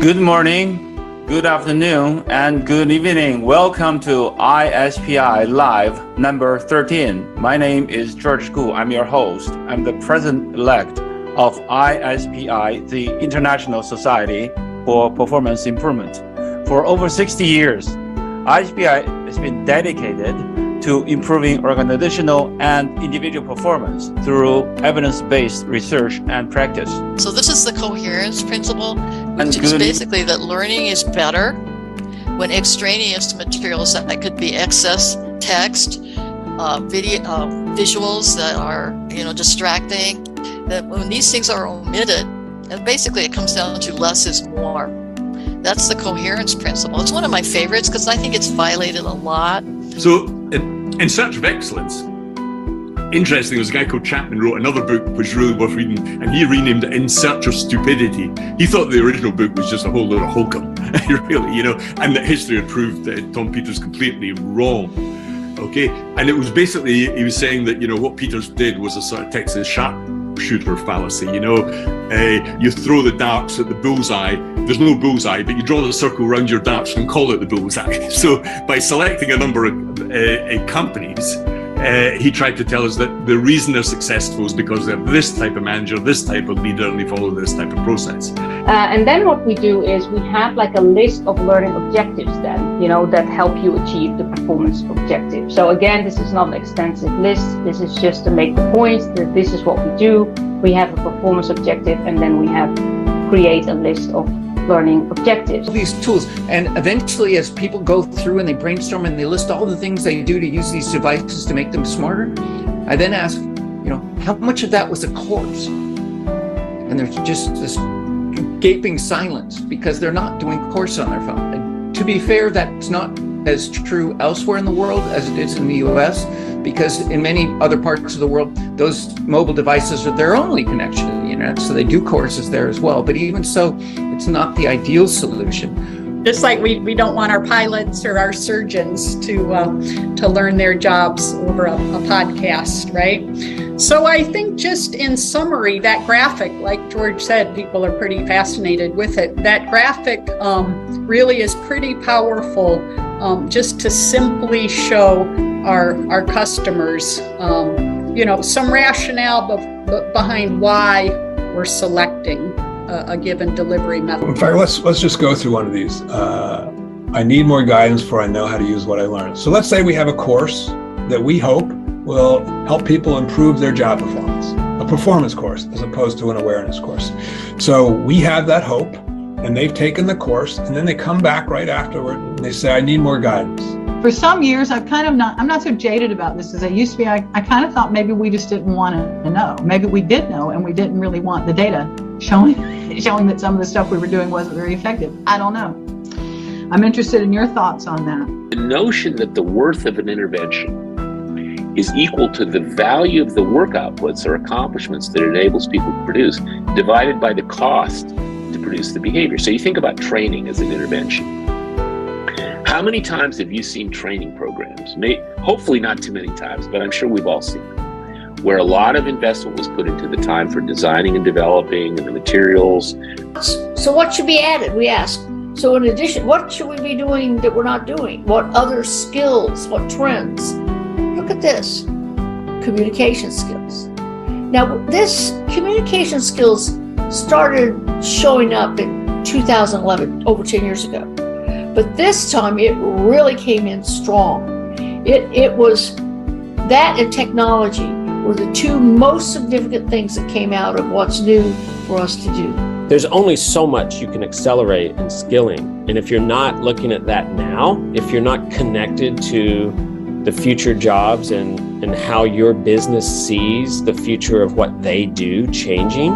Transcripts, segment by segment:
Good morning, good afternoon, and good evening. Welcome to ISPI Live number 13. My name is George Gu. I'm your host. I'm the president-elect of ISPI, the International Society for Performance Improvement. For over 60 years, ISPI has been dedicated to improving organizational and individual performance through evidence-based research and practice. So this is the coherence principle, which is basically that learning is better when extraneous materials that could be excess text, visuals that are distracting, that when these things are omitted, and basically it comes down to less is more. That's the coherence principle. It's one of my favorites because I think it's violated a lot. So in Search of Excellence, interesting, there was a guy called Chapman wrote another book which is really worth reading, and he renamed it In Search of Stupidity. He thought the original book was just a whole load of hokum, really, and that history had proved that Tom Peters completely wrong. Okay, and it was basically, he was saying that, what Peters did was a sort of Texas sharpshooter fallacy. You throw the darts at the bullseye. There's no bullseye, but you draw the circle around your darts and call it the bullseye. So by selecting a number of companies, he tried to tell us that the reason they're successful is because they have this type of manager, this type of leader, and they follow this type of process. And then what we do is we have like a list of learning objectives then, that help you achieve the performance objective. So again, this is not an extensive list. This is just to make the point that this is what we do. We have a performance objective, and then we have create a list of learning objectives. These tools, and eventually as people go through and they brainstorm and they list all the things they do to use these devices to make them smarter, I then ask, how much of that was a course? And there's just this gaping silence because they're not doing course on their phone. And to be fair, that's not as true elsewhere in the world as it is in the US, because in many other parts of the world, those mobile devices are their only connection to the internet, so they do courses there as well. But even so, it's not the ideal solution. Just like we don't want our pilots or our surgeons to learn their jobs over a podcast, right? So I think just in summary, that graphic, like George said, people are pretty fascinated with it. That graphic really is pretty powerful, just to simply show our customers, some rationale behind why we're selecting a given delivery method. In fact, let's just go through one of these. I need more guidance for I know how to use what I learned. So let's say we have a course that we hope will help people improve their job performance, a performance course as opposed to an awareness course. So we have that hope, and they've taken the course, and then they come back right afterward and they say, I need more guidance. For some years, I'm not so jaded about this as I used to be. I kind of thought maybe we just didn't want to know. Maybe we did know and we didn't really want the data showing that some of the stuff we were doing wasn't very effective. I don't know. I'm interested in your thoughts on that. The notion that the worth of an intervention is equal to the value of the work outputs or accomplishments that it enables people to produce, divided by the cost to produce the behavior. So you think about training as an intervention. How many times have you seen training programs? Hopefully not too many times, but I'm sure we've all seen them, where a lot of investment was put into the time for designing and developing and the materials. So what should be added, we ask. So in addition, what should we be doing that we're not doing? What other skills, what trends? Look at this, communication skills. Now, this communication skills started showing up in 2011, over 10 years ago. But this time it really came in strong. It was that and technology were the two most significant things that came out of what's new for us to do. There's only so much you can accelerate in skilling. And if you're not looking at that now, if you're not connected to the future jobs and how your business sees the future of what they do changing,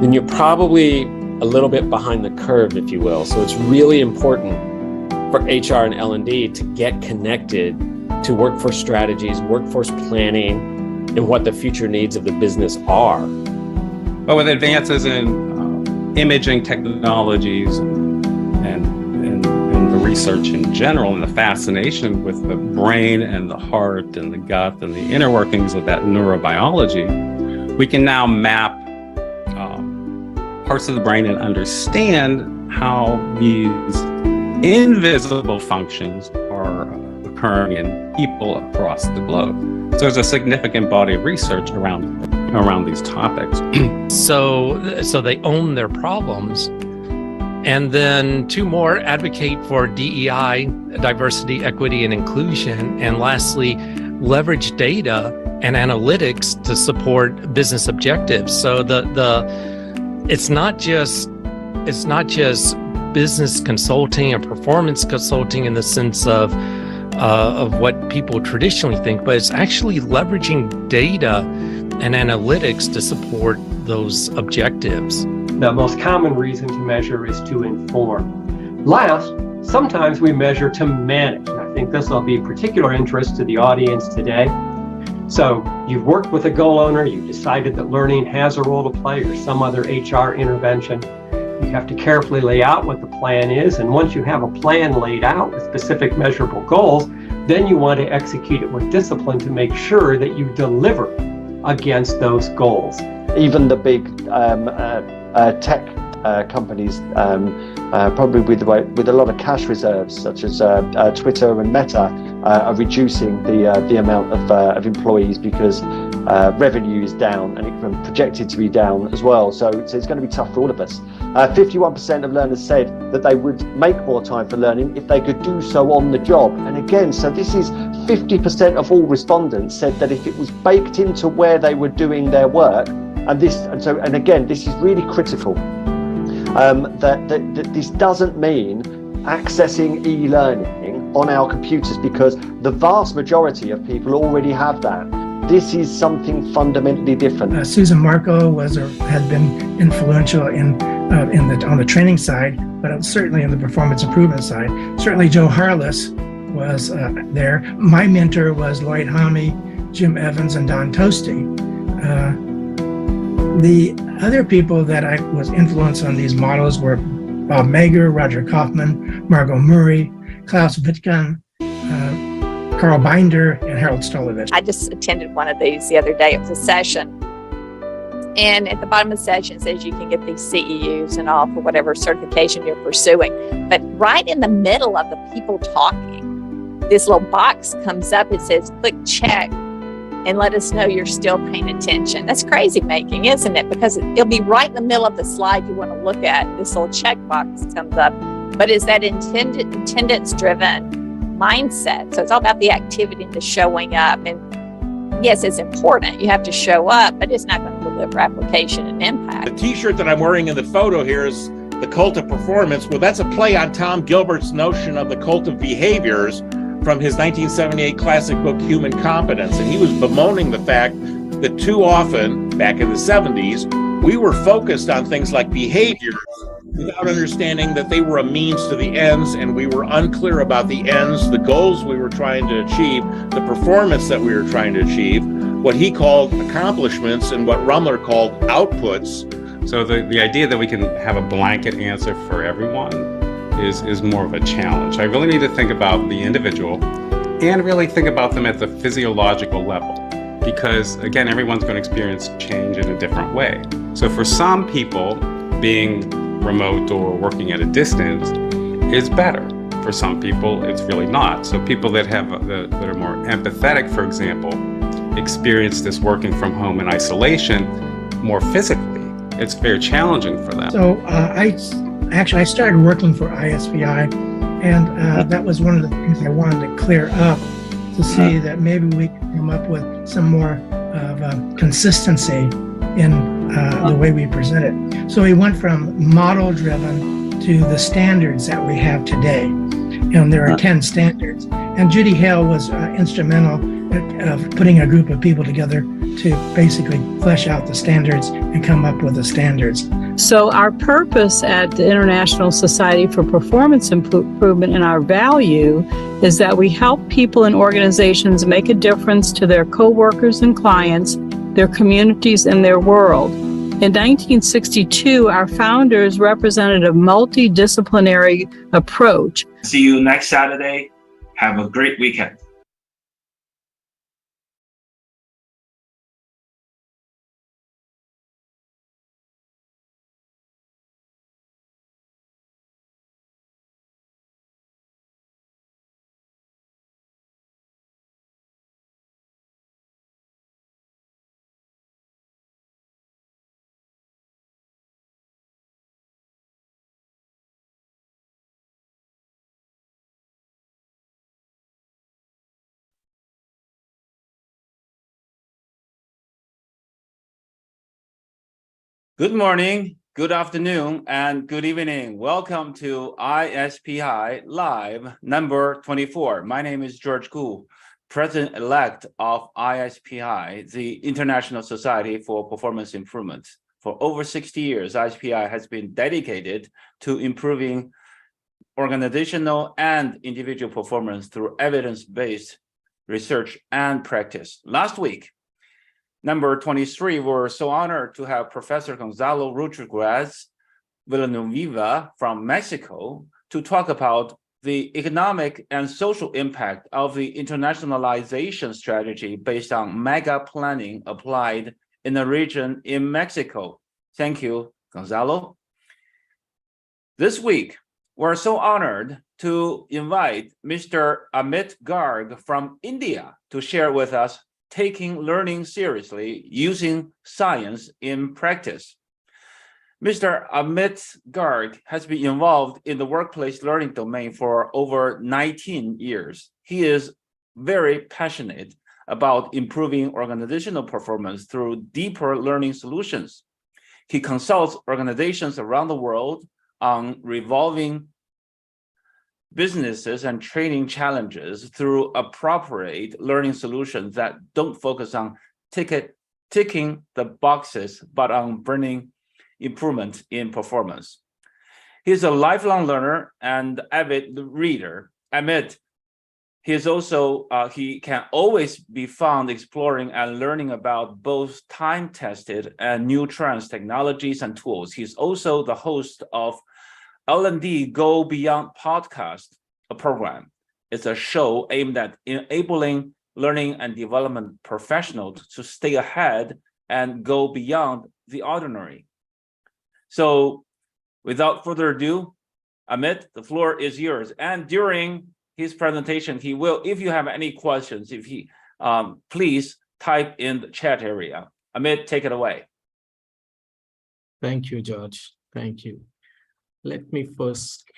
then you're probably a little bit behind the curve, if you will. So it's really important for HR and L&D to get connected to workforce strategies, workforce planning, and what the future needs of the business are. But with advances in imaging technologies and the research in general and the fascination with the brain and the heart and the gut and the inner workings of that neurobiology, we can now map parts of the brain and understand how these invisible functions are occurring in people across the globe. So there's a significant body of research around these topics. So they own their problems. And then two more, advocate for DEI, diversity, equity, and inclusion. And lastly, leverage data and analytics to support business objectives. So it's not just business consulting or performance consulting in the sense of what people traditionally think, but it's actually leveraging data and analytics to support those objectives. The most common reason to measure is to inform. Last, sometimes we measure to manage. And I think this will be of particular interest to the audience today. So you've worked with a goal owner, you've decided that learning has a role to play or some other HR intervention. You have to carefully lay out what the plan is. And once you have a plan laid out with specific measurable goals, then you want to execute it with discipline to make sure that you deliver against those goals. Even the big tech companies, probably with a lot of cash reserves, such as Twitter and Meta, are reducing the amount of employees because revenue is down and it's projected to be down as well. So it's going to be tough for all of us. 51% of learners said that they would make more time for learning if they could do so on the job. And again, so this is 50% of all respondents said that if it was baked into where they were doing their work, and again, this is really critical, that this doesn't mean accessing e-learning on our computers, because the vast majority of people already have that. This is something fundamentally different. Susan Marco had been influential on the training side, but certainly on the performance improvement side. Certainly Joe Harless was there. My mentor was Lloyd Hame, Jim Evans, and Don Toasty. The other people that I was influenced on these models were Bob Mager, Roger Kaufman, Margot Murray, Klaus Wittgen, Carl Binder, and Harold Stolovich. I just attended one of these the other day. It was a session. And at the bottom of the session, it says you can get these CEUs and all for whatever certification you're pursuing. But right in the middle of the people talking, this little box comes up. It says, click check and let us know you're still paying attention. That's crazy making, isn't it? Because it'll be right in the middle of the slide you want to look at. This little checkbox comes up. But it's that attendance-driven mindset. So it's all about the activity and the showing up. And yes, it's important. You have to show up, but it's not going to deliver application and impact. The t-shirt that I'm wearing in the photo here is the cult of performance. Well, that's a play on Tom Gilbert's notion of the cult of behaviors from his 1978 classic book, Human Competence. And he was bemoaning the fact that too often, back in the 70s, we were focused on things like behavior without understanding that they were a means to the ends, and we were unclear about the ends, the goals we were trying to achieve, the performance that we were trying to achieve, what he called accomplishments and what Rumler called outputs. So the idea that we can have a blanket answer for everyone is more of a challenge. I really need to think about the individual and really think about them at the physiological level, because again, everyone's going to experience change in a different way. So for some people, being remote or working at a distance is better. For some people, it's really not. So people that have that are more empathetic, for example, experience this working from home in isolation more physically. It's very challenging for them. So I started working for ISPI, and that was one of the things I wanted to clear up, to see that maybe we could come up with some more of consistency in the way we present it. So we went from model-driven to the standards that we have today. And there are 10 standards. And Judy Hale was instrumental of putting a group of people together to basically flesh out the standards and come up with the standards. So our purpose at the International Society for Performance Improvement and our value is that we help people and organizations make a difference to their coworkers and clients, their communities, and their world. In 1962, our founders represented a multidisciplinary approach. See you next Saturday. Have a great weekend. Good morning, good afternoon, and good evening. Welcome to ISPI Live number 24. My name is George Gu, President-elect of ISPI, the International Society for Performance Improvement. For over 60 years, ISPI has been dedicated to improving organizational and individual performance through evidence-based research and practice. Last week, number 23, we're so honored to have Professor Gonzalo Rodriguez Villanueva from Mexico to talk about the economic and social impact of the internationalization strategy based on mega planning applied in the region in Mexico. Thank you, Gonzalo. This week, we're so honored to invite Mr. Amit Garg from India to share with us taking learning seriously, using science in practice. Mr. Amit Garg has been involved in the workplace learning domain for over 19 years. He is very passionate about improving organizational performance through deeper learning solutions. He consults organizations around the world on resolving businesses and training challenges through appropriate learning solutions that don't focus on ticking the boxes, but on bringing improvement in performance. He's a lifelong learner and avid reader. Amit, he can always be found exploring and learning about both time-tested and new trends, technologies, and tools. He's also the host of L&D Go Beyond podcast, a program. It's a show aimed at enabling learning and development professionals to stay ahead and go beyond the ordinary. So without further ado, Amit, the floor is yours. And during his presentation, he will, if you have any questions, please type in the chat area. Amit, take it away. Thank you, George. Thank you. Let me first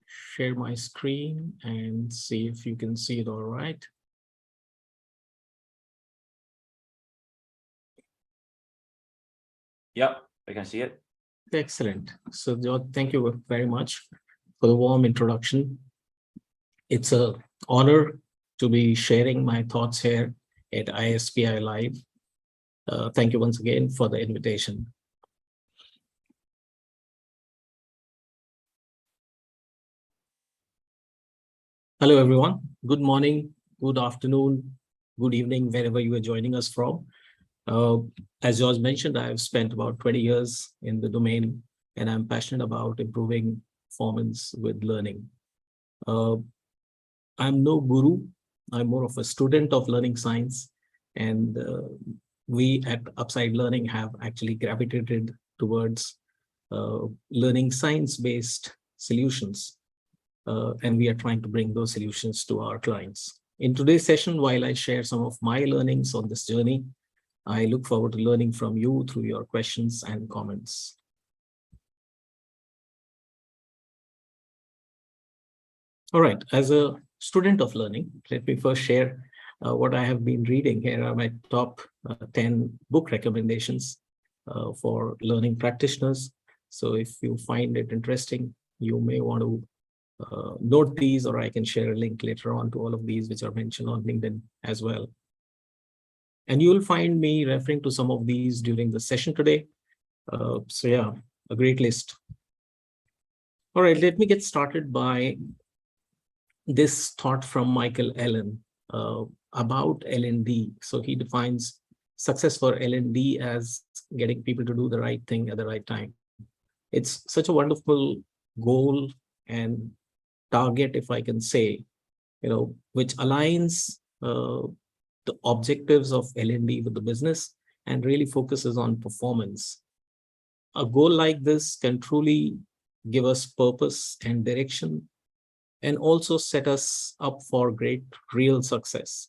share my screen and see if you can see it all right. Yep, I can see it. Excellent. So, George, thank you very much for the warm introduction. It's an honor to be sharing my thoughts here at ISPI Live. Thank you once again for the invitation. Hello, everyone. Good morning, good afternoon, good evening, wherever you are joining us from. As George mentioned, I've spent about 20 years in the domain, and I'm passionate about improving performance with learning. I'm no guru. I'm more of a student of learning science, and we at Upside Learning have actually gravitated towards learning science-based solutions. And we are trying to bring those solutions to our clients. In today's session, while I share some of my learnings on this journey, I look forward to learning from you through your questions and comments. All right, as a student of learning, let me first share what I have been reading. Here are my top 10 book recommendations for learning practitioners. So if you find it interesting, you may want to note these, or I can share a link later on to all of these, which are mentioned on LinkedIn as well. And you will find me referring to some of these during the session today. So yeah, a great list. All right, let me get started by this thought from Michael Allen about L&D. So he defines success for L&D as getting people to do the right thing at the right time. It's such a wonderful goal and target, if I can say, which aligns the objectives of L&D with the business and really focuses on performance. A goal like this can truly give us purpose and direction, and also set us up for great real success.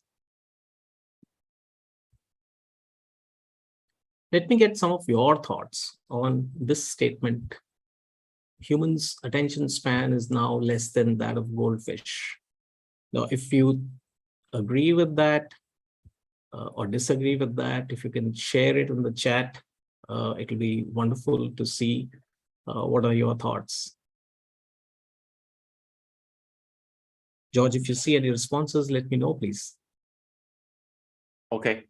Let me get some of your thoughts on this statement. Humans' attention span is now less than that of goldfish. Now, if you agree with that or disagree with that, if you can share it in the chat, It'll be wonderful to see what are your thoughts. George, if you see any responses, let me know, please. Okay.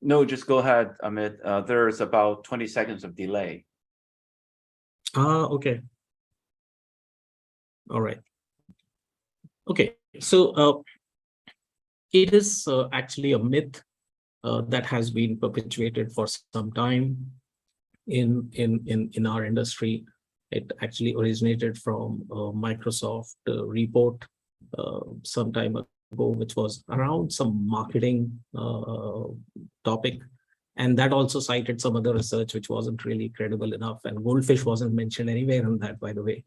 No, just go ahead, Amit. There's about 20 seconds of delay. Okay. All right. Okay, so it is actually a myth that has been perpetuated for some time in our industry. It actually originated from a Microsoft report some time ago, which was around some marketing topic. And that also cited some other research which wasn't really credible enough. And goldfish wasn't mentioned anywhere in that, by the way.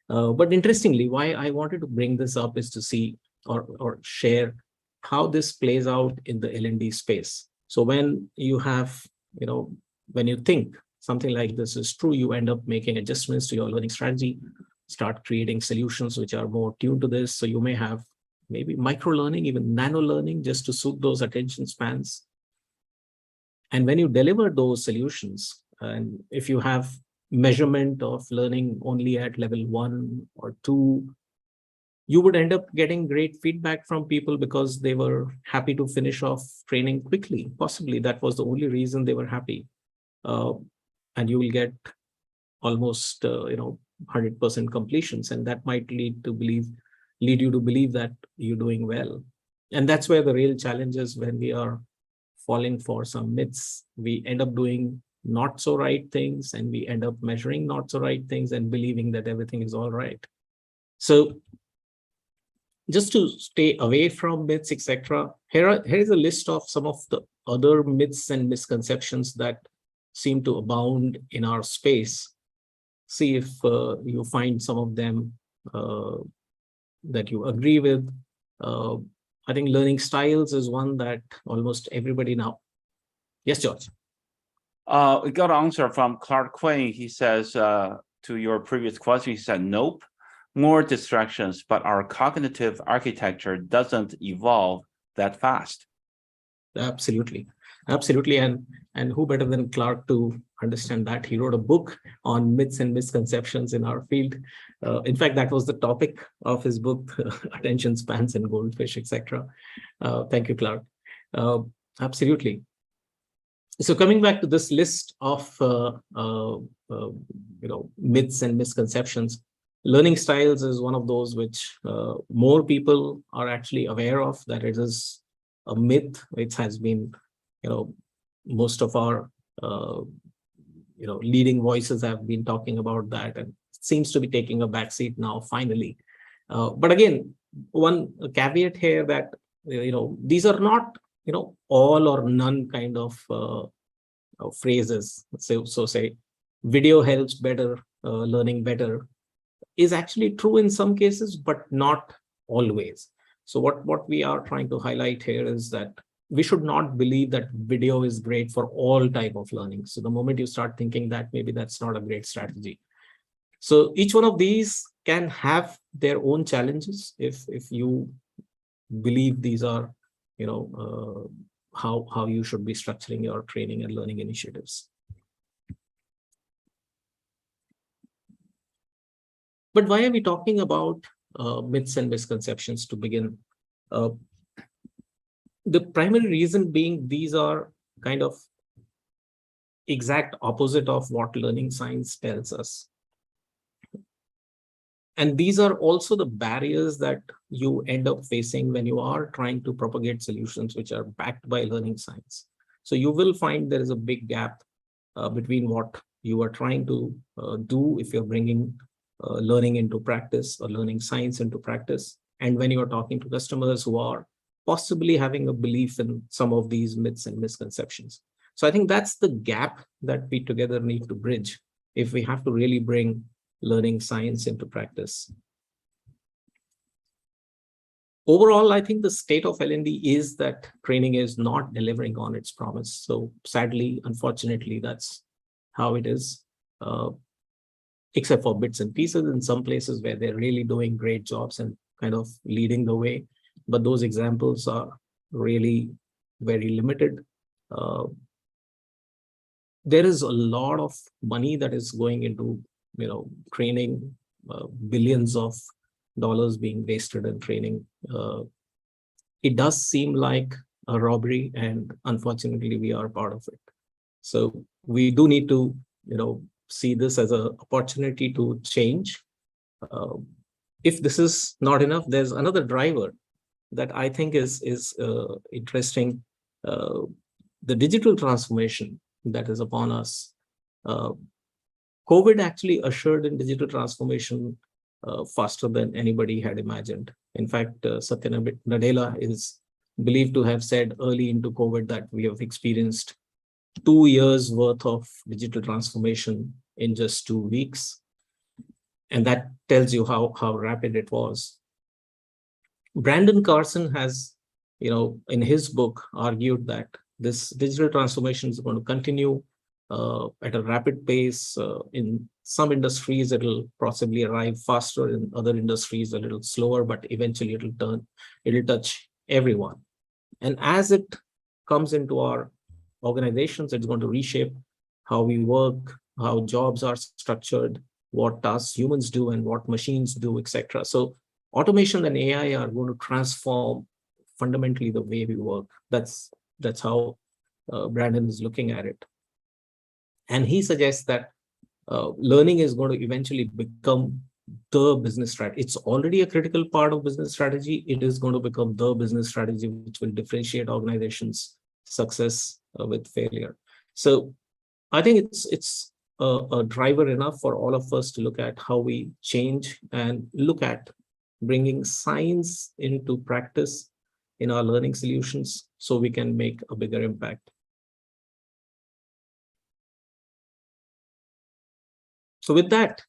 But interestingly, why I wanted to bring this up is to see or share how this plays out in the L&D space. So when you have, when you think something like this is true, you end up making adjustments to your learning strategy, start creating solutions which are more tuned to this. So you may have maybe micro learning, even nano learning, just to suit those attention spans. And when you deliver those solutions, and if you have measurement of learning only at level 1 or 2, you would end up getting great feedback from people because they were happy to finish off training quickly. Possibly that was the only reason they were happy. And you will get almost 100% completions, and that might lead you to believe that you're doing well. And that's where the real challenge is. When we are falling for some myths, we end up doing not so right things, and we end up measuring not so right things and believing that everything is all right. So just to stay away from myths, etc., here is a list of some of the other myths and misconceptions that seem to abound in our space. See if you find some of them that you agree with. I think learning styles is one that almost everybody now. Yes, George. We got an answer from Clark Quinn. He says to your previous question, he said, nope, more distractions, but our cognitive architecture doesn't evolve that fast. Absolutely. Absolutely. And who better than Clark to understand that? He wrote a book on myths and misconceptions in our field. In fact, that was the topic of his book, Attention Spans and Goldfish, etc. Thank you, Clark. Absolutely. So coming back to this list of myths and misconceptions, learning styles is one of those which more people are actually aware of, that it is a myth. It has been, most of our leading voices have been talking about that, and it seems to be taking a backseat now finally. But again, one caveat here that these are not all or none kind of phrases. So say video helps better, learning better is actually true in some cases, but not always. So what we are trying to highlight here is that we should not believe that video is great for all type of learning. So the moment you start thinking that, maybe that's not a great strategy. So each one of these can have their own challenges if you believe these are, how you should be structuring your training and learning initiatives. But why are we talking about myths and misconceptions to begin? The primary reason being these are kind of exact opposite of what learning science tells us. And these are also the barriers that you end up facing when you are trying to propagate solutions which are backed by learning science. So you will find there is a big gap between what you are trying to do if you're bringing learning into practice or learning science into practice, and when you're talking to customers who are possibly having a belief in some of these myths and misconceptions. So I think that's the gap that we together need to bridge if we have to really bring learning science into practice. Overall, I think the state of L&D is that training is not delivering on its promise. So sadly, unfortunately, that's how it is. Except for bits and pieces in some places where they're really doing great jobs, and kind of leading the way, but those examples are really very limited. There is a lot of money that is going into, training, billions of dollars being wasted in training. It does seem like a robbery, and unfortunately, we are part of it. So we do need to, see this as an opportunity to change. If this is not enough, there's another driver that I think is interesting. The digital transformation that is upon us. COVID actually ushered in digital transformation faster than anybody had imagined. In fact, Satya Nadella is believed to have said early into COVID that we have experienced 2 years worth of digital transformation in just 2 weeks. And that tells you how rapid it was. Brandon Carson has, in his book, argued that this digital transformation is going to continue at a rapid pace. In some industries, it'll possibly arrive faster. In other industries, a little slower, but eventually it'll touch everyone. And as it comes into our organizations, it's going to reshape how we work, how jobs are structured, what tasks humans do and what machines do, etc. So automation and AI are going to transform fundamentally the way we work. That's how Brandon is looking at it. And he suggests that learning is going to eventually become the business strategy. It's already a critical part of business strategy. It is going to become the business strategy, which will differentiate organizations' success with failure. So I think it's a driver enough for all of us to look at how we change and look at bringing science into practice in our learning solutions so we can make a bigger impact. So with that,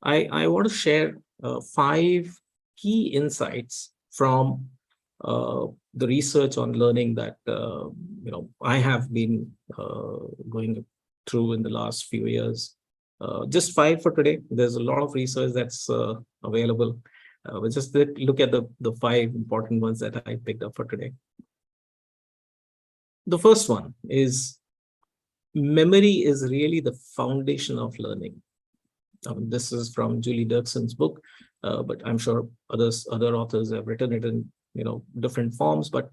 I want to share 5 key insights from the research on learning that I have been going through in the last few years. Just 5 for today. There's a lot of research that's available. But just look at the 5 important ones that I picked up for today. The first one is memory is really the foundation of learning. This is from Julie Dirkson's book, but I'm sure other authors have written it in different forms. But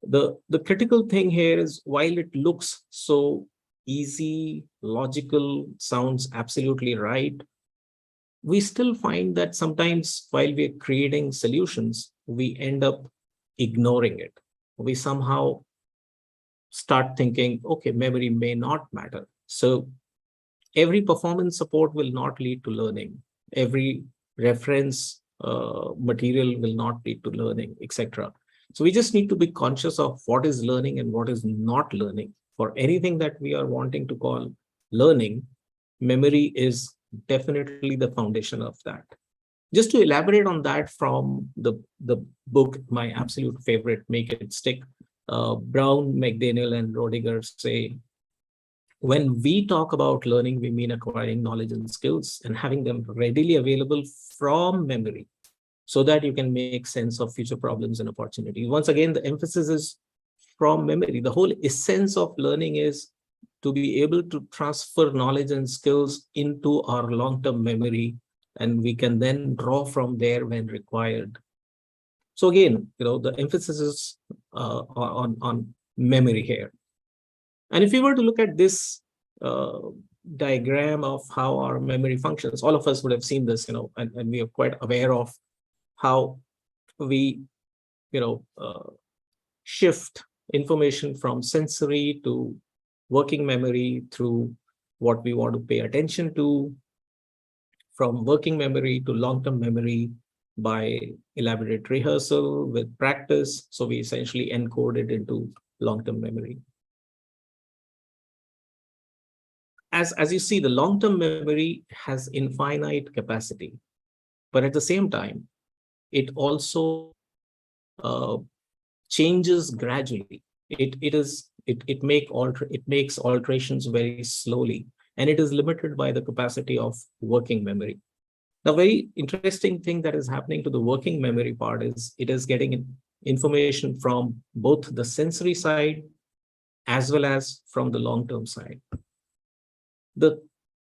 the critical thing here is, while it looks so easy, logical, sounds absolutely right, we still find that sometimes while we're creating solutions, we end up ignoring it. We somehow start thinking, okay, memory may not matter. So every performance support will not lead to learning. Every reference material will not lead to learning, etc. So we just need to be conscious of what is learning and what is not learning. For anything that we are wanting to call learning, memory is definitely the foundation of that. Just to elaborate on that from the book, my absolute favorite, Make It Stick, Brown, McDaniel, and Rodiger say, when we talk about learning, we mean acquiring knowledge and skills and having them readily available from memory so that you can make sense of future problems and opportunities. Once again, the emphasis is from memory. The whole essence of learning is to be able to transfer knowledge and skills into our long-term memory, and we can then draw from there when required. So again, the emphasis is on memory here. And if you were to look at this diagram of how our memory functions, all of us would have seen this, and we are quite aware of how we, shift information from sensory to working memory through what we want to pay attention to, from working memory to long-term memory by elaborate rehearsal with practice. So we essentially encode it into long-term memory. As you see, the long-term memory has infinite capacity, but at the same time, it also changes gradually. It makes alterations very slowly, and it is limited by the capacity of working memory. The very interesting thing that is happening to the working memory part is it is getting information from both the sensory side as well as from the long-term side. The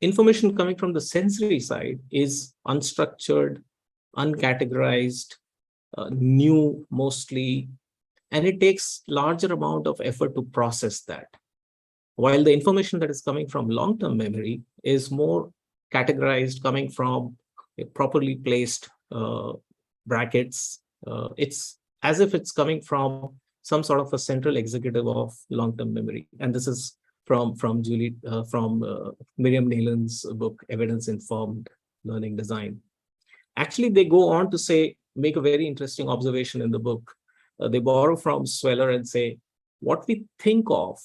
information coming from the sensory side is unstructured, uncategorized, new mostly, and it takes larger amount of effort to process that. While the information that is coming from long-term memory is more categorized, coming from properly placed brackets. It's as if it's coming from some sort of a central executive of long-term memory. And this is from Miriam Nealon's book, Evidence Informed Learning Design. Actually, they go on to say, make a very interesting observation in the book. They borrow from Sweller and say, what we think of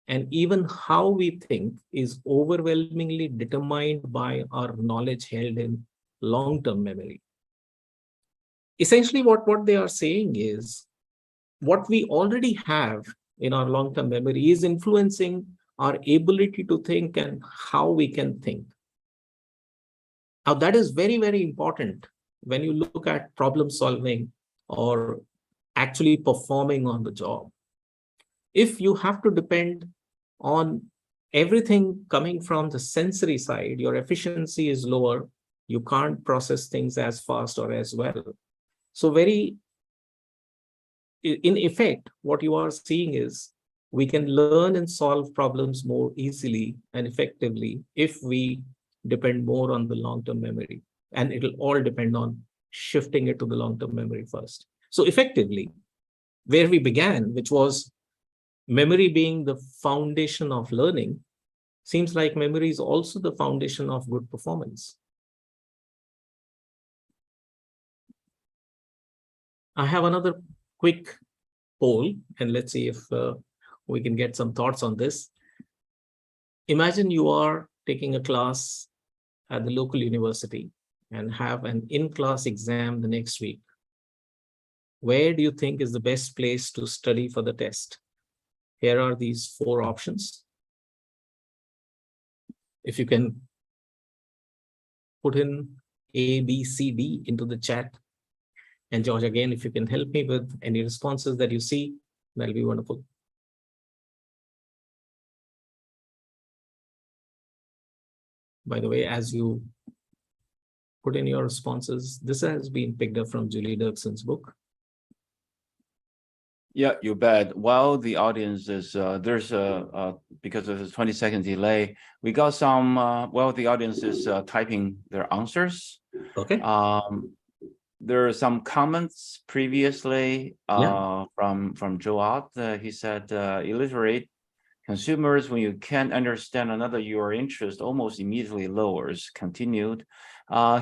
and even how we think is overwhelmingly determined by our knowledge held in long-term memory. Essentially, what they are saying is, what we already have in our long-term memory is influencing our ability to think and how we can think. Now, that is very, very important when you look at problem solving or actually performing on the job. If you have to depend on everything coming from the sensory side, your efficiency is lower. You can't process things as fast or as well. So in effect, what you are seeing is we can learn and solve problems more easily and effectively if we depend more on the long-term memory. And it'll all depend on shifting it to the long-term memory first. So effectively, where we began, which was memory being the foundation of learning, seems like memory is also the foundation of good performance. I have another quick poll, and let's see if we can get some thoughts on this. Imagine you are taking a class at the local university and have an in-class exam the next week. Where do you think is the best place to study for the test? Here are these 4 options. If you can put in A, B, C, D into the chat. And George, again, if you can help me with any responses that you see, that'll be wonderful. By the way, as you put in your responses, this has been picked up from Julie Dirkson's book. Yeah, you bet. While the audience is, there's because of the 20-second delay, we got some, while the audience is typing their answers. Okay. There are some comments previously from Joe Ott. He said, illiterate consumers, when you can't understand another, your interest almost immediately lowers. Continued.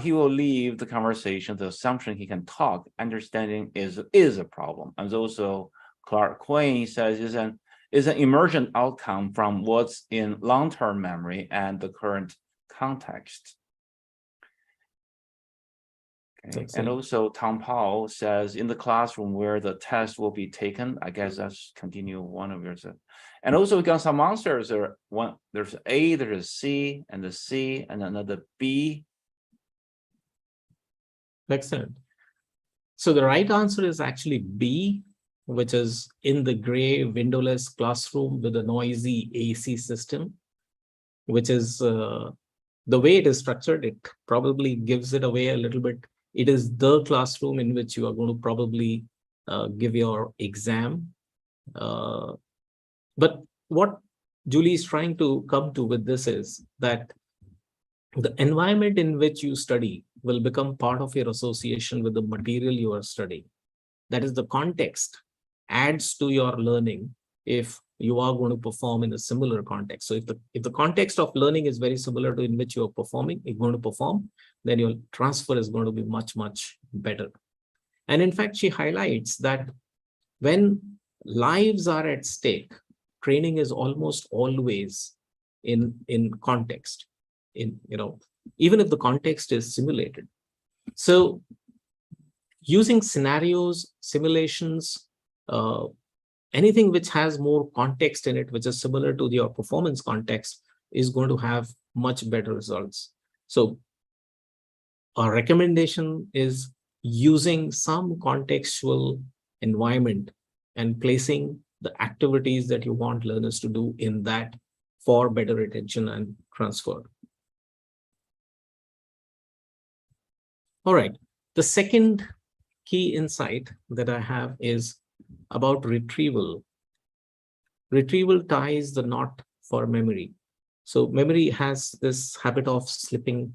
He will leave the conversation, the assumption he can talk, understanding is a problem. And also Clark Quain says is an emergent outcome from what's in long-term memory and the current context. Okay. And also Tom Powell says in the classroom where the test will be taken, I guess that's continue one of yours. And also we got some answers. There's A, there's a C, and the C, and another B. Excellent. So the right answer is actually B, which is in the gray windowless classroom with a noisy AC system, which is the way it is structured. It probably gives it away a little bit. It is the classroom in which you are going to probably give your exam. But what Julie is trying to come to with this is that the environment in which you study will become part of your association with the material you are studying. That is, the context adds to your learning if you are going to perform in a similar context. So if the context of learning is very similar to in which you are performing, you're going to perform, then your transfer is going to be much, much better. And in fact, she highlights that when lives are at stake, training is almost always in context, even if the context is simulated. So using scenarios, simulations, anything which has more context in it, which is similar to your performance context, is going to have much better results. So our recommendation is using some contextual environment and placing the activities that you want learners to do in that for better retention and transfer. All right. The second key insight that I have is about retrieval. Retrieval ties the knot for memory. So memory has this habit of slipping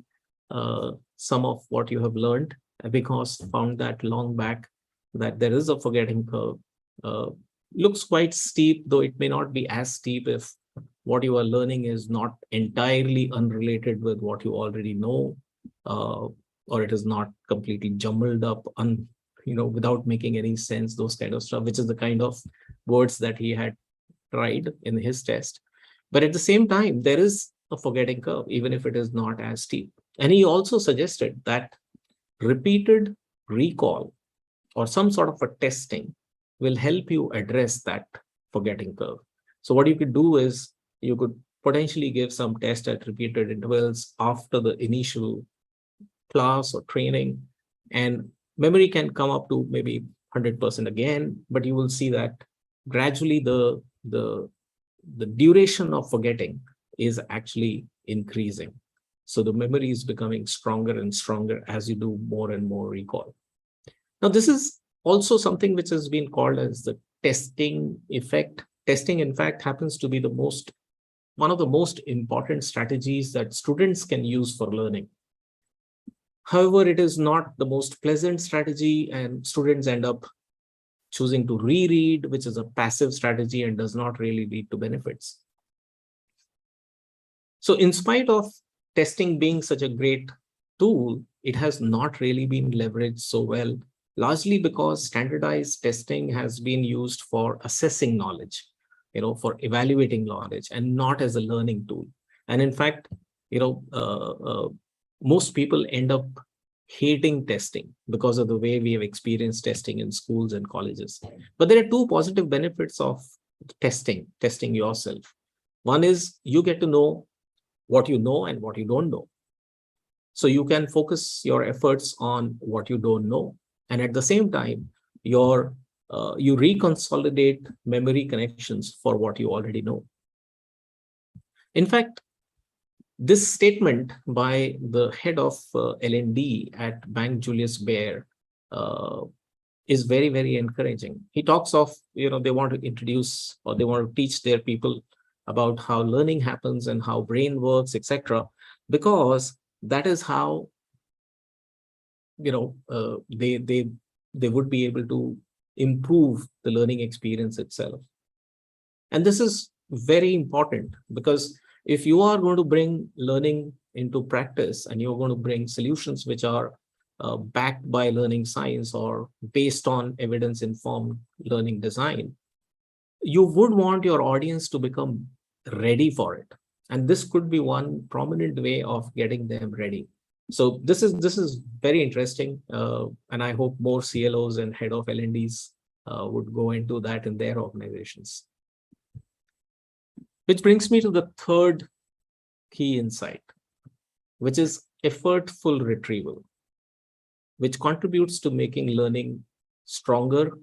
some of what you have learned because found that long back that there is a forgetting curve. Looks quite steep, though it may not be as steep if what you are learning is not entirely unrelated with what you already know, or it is not completely jumbled up without making any sense, those kind of stuff, which is the kind of words that he had tried in his test. But at the same time, there is a forgetting curve, even if it is not as steep. And he also suggested that repeated recall or some sort of a testing will help you address that forgetting curve. So what you could do is you could potentially give some tests at repeated intervals after the initial class or training, and memory can come up to maybe 100% again, but you will see that gradually the duration of forgetting is actually increasing. So the memory is becoming stronger and stronger as you do more and more recall. Now, this is also something which has been called as the testing effect. Testing, in fact, happens to be one of the most important strategies that students can use for learning. However, it is not the most pleasant strategy, and students end up choosing to reread, which is a passive strategy and does not really lead to benefits. So in spite of testing being such a great tool, it has not really been leveraged so well, largely because standardized testing has been used for assessing knowledge, for evaluating knowledge, and not as a learning tool. And in fact, most people end up hating testing because of the way we have experienced testing in schools and colleges. But there are two positive benefits of testing yourself. One is you get to know what you know and what you don't know. So you can focus your efforts on what you don't know. And at the same time, you reconsolidate memory connections for what you already know. In fact, this statement by the head of L&D at Bank Julius Baer is very, very encouraging. He talks of, they want to introduce or they want to teach their people about how learning happens and how brain works, etc., because that is how they would be able to improve the learning experience itself. And this is very important because if you are going to bring learning into practice and you're going to bring solutions which are backed by learning science or based on evidence-informed learning design, you would want your audience to become ready for it. And this could be one prominent way of getting them ready. So this is very interesting. And I hope more CLOs and head of L&Ds would go into that in their organizations. Which brings me to the third key insight, which is effortful retrieval, which contributes to making learning stronger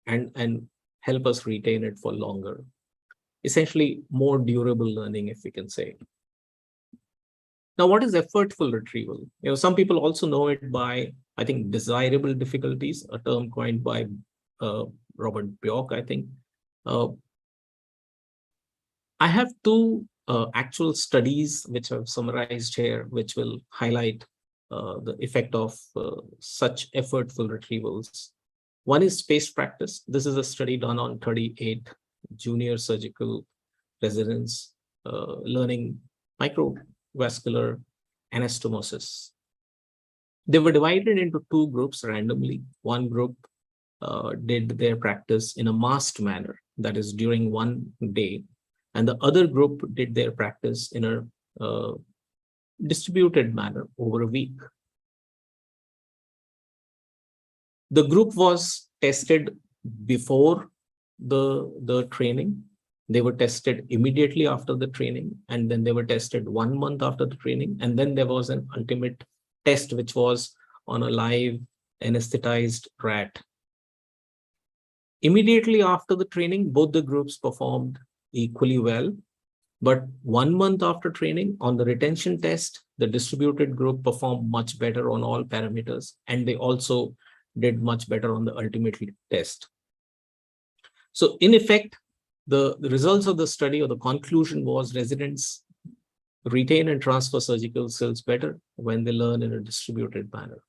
and help us retain it for longer. Essentially, more durable learning, if we can say. Now, what is effortful retrieval? Some people also know it by, I think, desirable difficulties, a term coined by Robert Bjork, I think. I have two actual studies which I've summarized here, which will highlight the effect of such effortful retrievals. One is spaced practice. This is a study done on 38 junior surgical residents learning microvascular anastomosis. They were divided into two groups randomly. One group did their practice in a masked manner, that is during one day. And the other group did their practice in a distributed manner over a week. The group was tested before the training. They were tested immediately after the training, and then they were tested 1 month after the training. And then there was an ultimate test, which was on a live anesthetized rat. Immediately after the training, both the groups performed equally well. But 1 month after training, on the retention test, the distributed group performed much better on all parameters, and they also did much better on the ultimate test. So in effect, the results of the study, or the conclusion, was residents retain and transfer surgical skills better when they learn in a distributed manner.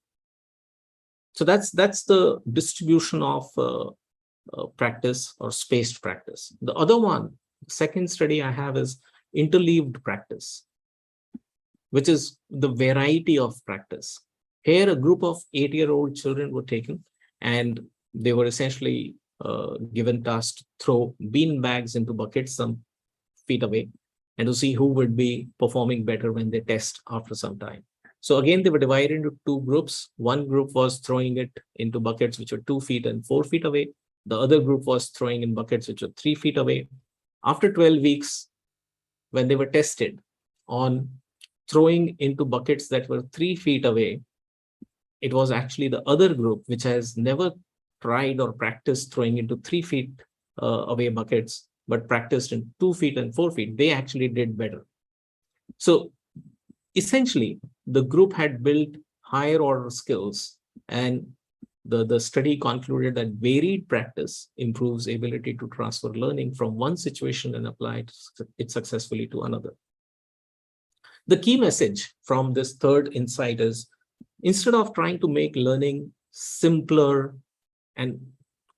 So that's the distribution of practice or spaced practice. The other one, second study I have, is interleaved practice, which is the variety of practice. Here, a group of 8-year-old children were taken, and they were essentially given task to throw bean bags into buckets some feet away, and to see who would be performing better when they test after some time. So again, they were divided into 2 groups. One group was throwing it into buckets which were 2 feet and 4 feet away. The other group was throwing in buckets which were 3 feet away. After 12 weeks, when they were tested on throwing into buckets that were 3 feet away, it was actually the other group, which has never tried or practiced throwing into 3 feet away buckets, but practiced in 2 feet and 4 feet. They actually did better. So essentially, the group had built higher order skills, and the study concluded that varied practice improves ability to transfer learning from one situation and apply it successfully to another. The key message from this third insight is, instead of trying to make learning simpler and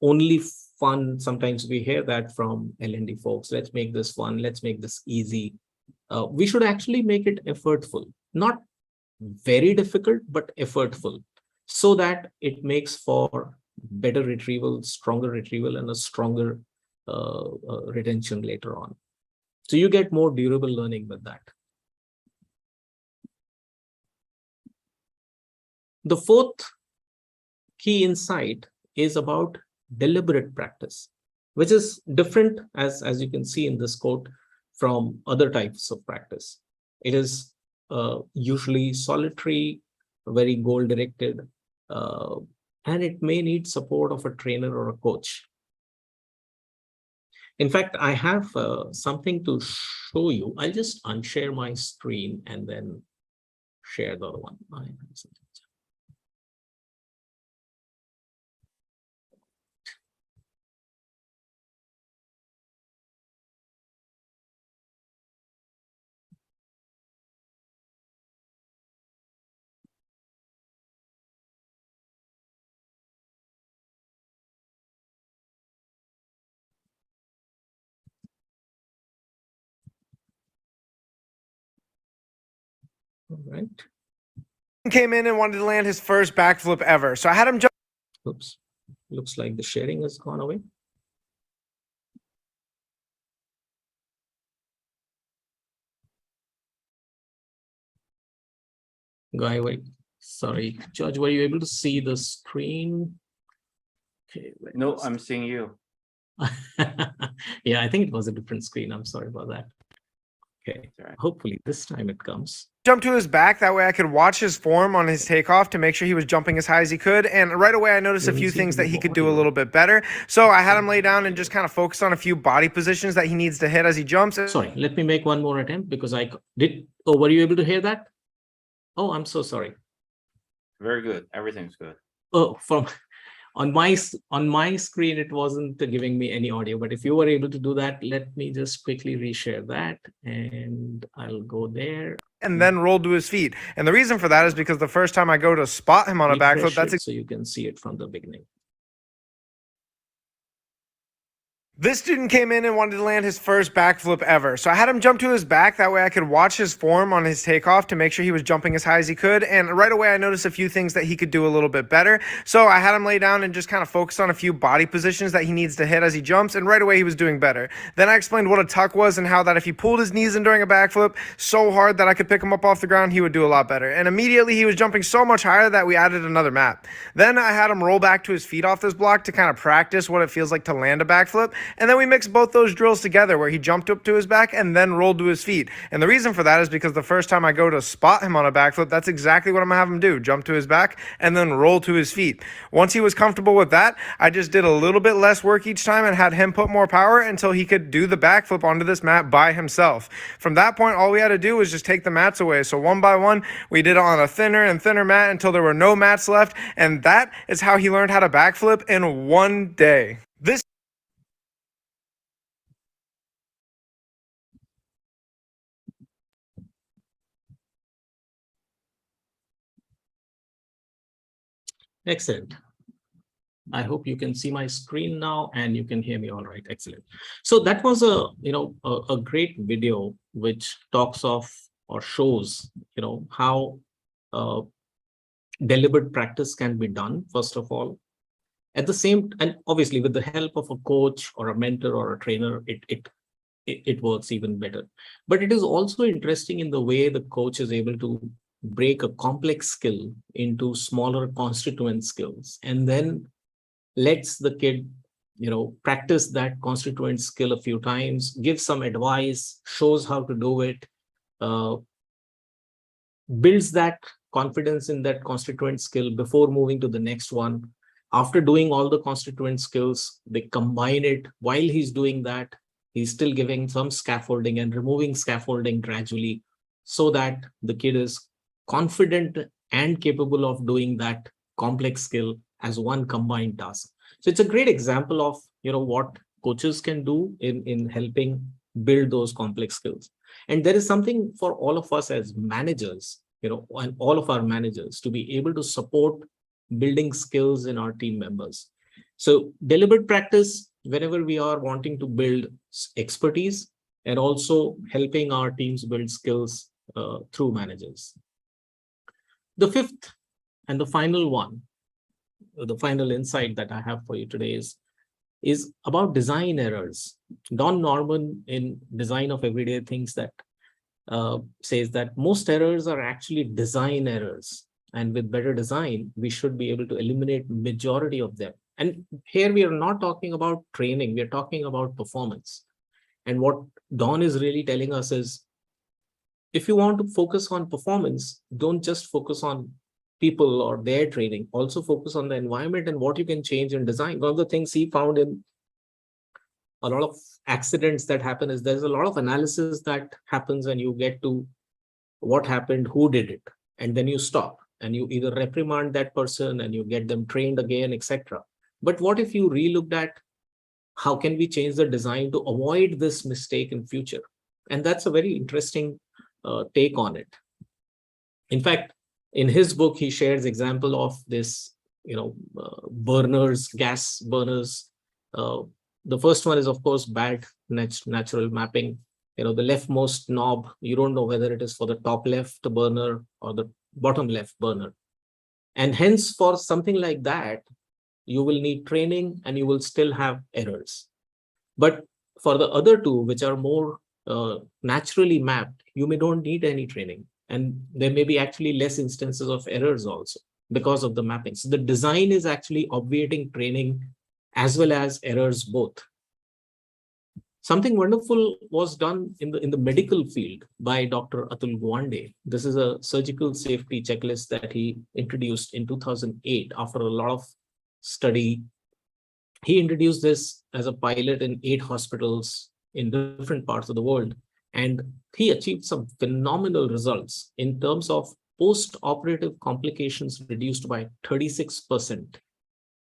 only fun, sometimes we hear that from L&D folks, let's make this fun, let's make this easy. We should actually make it effortful, not very difficult, but effortful, so that it makes for better retrieval, stronger retrieval, and a stronger retention later on. So you get more durable learning with that. The fourth key insight is about deliberate practice, which is different, as you can see in this quote, from other types of practice. It is usually solitary, very goal-directed, and it may need support of a trainer or a coach. In fact, I have something to show you. I'll just unshare my screen and then share the other one. All right. Came in and wanted to land his first backflip ever. So I had him jump. Oops. Looks like the sharing has gone away. Wait. Sorry, George, were you able to see the screen? Okay. No, I'm seeing you. Yeah, I think it was a different screen. I'm sorry about that. Okay, hopefully this time it comes. Jump to his back, that way I could watch his form on his takeoff to make sure he was jumping as high as he could, and right away I noticed a few things that he could do a little bit better. So I had him lay down and just kind of focus on a few body positions that he needs to hit as he jumps. Sorry, let me make one more attempt, because I did. Oh, were you able to hear that? Oh, I'm so sorry. Very good. Everything's good. Oh, on my screen it wasn't giving me any audio, but if you were able to do that, let me just quickly reshare that, and I'll go there and then rolled to his feet. And the reason for that is because the first time I go to spot him on a backflip, that's so you can see it from the beginning. This student came in and wanted to land his first backflip ever. So I had him jump to his back, that way I could watch his form on his takeoff to make sure he was jumping as high as he could. And right away I noticed a few things that he could do a little bit better. So I had him lay down and just kind of focus on a few body positions that he needs to hit as he jumps, and right away he was doing better. Then I explained what a tuck was and how that if he pulled his knees in during a backflip so hard that I could pick him up off the ground, he would do a lot better. And immediately he was jumping so much higher that we added another map. Then I had him roll back to his feet off this block to kind of practice what it feels like to land a backflip. And then we mixed both those drills together where he jumped up to his back and then rolled to his feet. And the reason for that is because the first time I go to spot him on a backflip, that's exactly what I'm gonna have him do. Jump to his back and then roll to his feet. Once he was comfortable with that, I just did a little bit less work each time and had him put more power until he could do the backflip onto this mat by himself. From that point, all we had to do was just take the mats away. So one by one, we did it on a thinner and thinner mat until there were no mats left. And that is how he learned how to backflip in one day. This Excellent. I hope you can see my screen now and you can hear me all right. Excellent. So that was a great video which talks of or shows how deliberate practice can be done, first of all. At the same, and obviously with the help of a coach or a mentor or a trainer, it works even better. But it is also interesting in the way the coach is able to break a complex skill into smaller constituent skills and then lets the kid practice that constituent skill a few times, gives some advice, shows how to do it, builds that confidence in that constituent skill before moving to the next one. After doing all the constituent skills, they combine it. While he's doing that, he's still giving some scaffolding and removing scaffolding gradually so that the kid is confident and capable of doing that complex skill as one combined task. So it's a great example of what coaches can do in helping build those complex skills. And there is something for all of us as managers, and all of our managers to be able to support building skills in our team members. So deliberate practice whenever we are wanting to build expertise and also helping our teams build skills through managers. The fifth and the final one, the final insight that I have for you today is about design errors. Don Norman in Design of Everyday Things that says that most errors are actually design errors. And with better design, we should be able to eliminate majority of them. And here we are not talking about training, we are talking about performance. And what Don is really telling us is, if you want to focus on performance, don't just focus on people or their training, also focus on the environment and what you can change in design. One of the things he found in a lot of accidents that happen is there's a lot of analysis that happens and you get to what happened, who did it, and then you stop and you either reprimand that person and you get them trained again, etc. But what if you re-looked at how can we change the design to avoid this mistake in future? And that's a very interesting take on it. In fact, in his book, he shares example of this, burners, gas burners. The first one is, of course, bad natural mapping. The leftmost knob, you don't know whether it is for the top left burner or the bottom left burner. And hence, for something like that, you will need training and you will still have errors. But for the other two, which are more naturally mapped, you may don't need any training. And there may be actually less instances of errors also because of the mapping. So the design is actually obviating training as well as errors both. Something wonderful was done in the medical field by Dr. Atul Gawande. This is a surgical safety checklist that he introduced in 2008 after a lot of study. He introduced this as a pilot in 8 hospitals in different parts of the world. And he achieved some phenomenal results in terms of post-operative complications reduced by 36%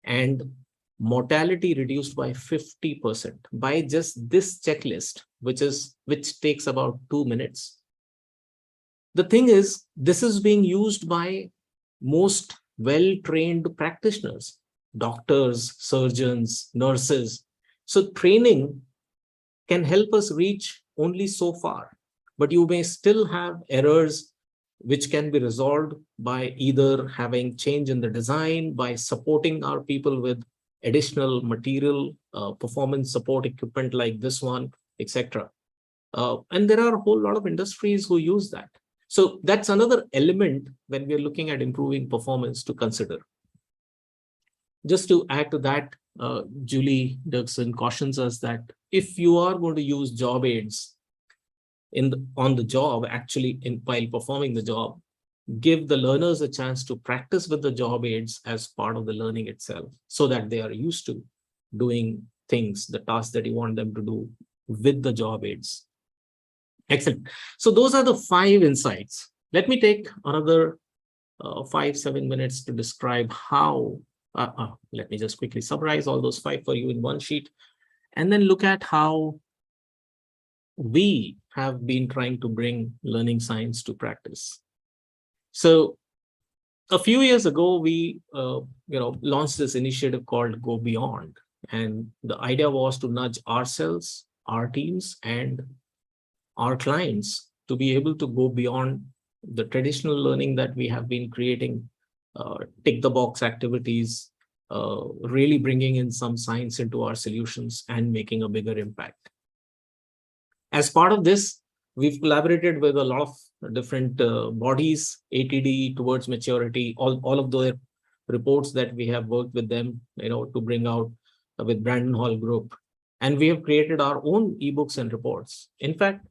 and mortality reduced by 50% by just this checklist, which takes about 2 minutes. The thing is, this is being used by most well-trained practitioners, doctors, surgeons, nurses. So training can help us reach only so far, but you may still have errors which can be resolved by either having change in the design, by supporting our people with additional material, performance support equipment like this one, etc. And there are a whole lot of industries who use that. So that's another element when we're looking at improving performance to consider. Just to add to that, Julie Dirksen cautions us that if you are going to use job aids on the job, actually while performing the job, give the learners a chance to practice with the job aids as part of the learning itself, so that they are used to doing things, the tasks that you want them to do with the job aids. Excellent. So those are the 5 insights. Let me take another 5-7 minutes to describe how, let me just quickly summarize all those 5 for you in one sheet, and then look at how we have been trying to bring learning science to practice. So a few years ago, we launched this initiative called Go Beyond. And the idea was to nudge ourselves, our teams, and our clients to be able to go beyond the traditional learning that we have been creating, tick the box activities, really bringing in some science into our solutions and making a bigger impact. As part of this, we've collaborated with a lot of different bodies, ATD, Towards Maturity, all of the reports that we have worked with them, to bring out with Brandon Hall Group. And we have created our own ebooks and reports. In fact,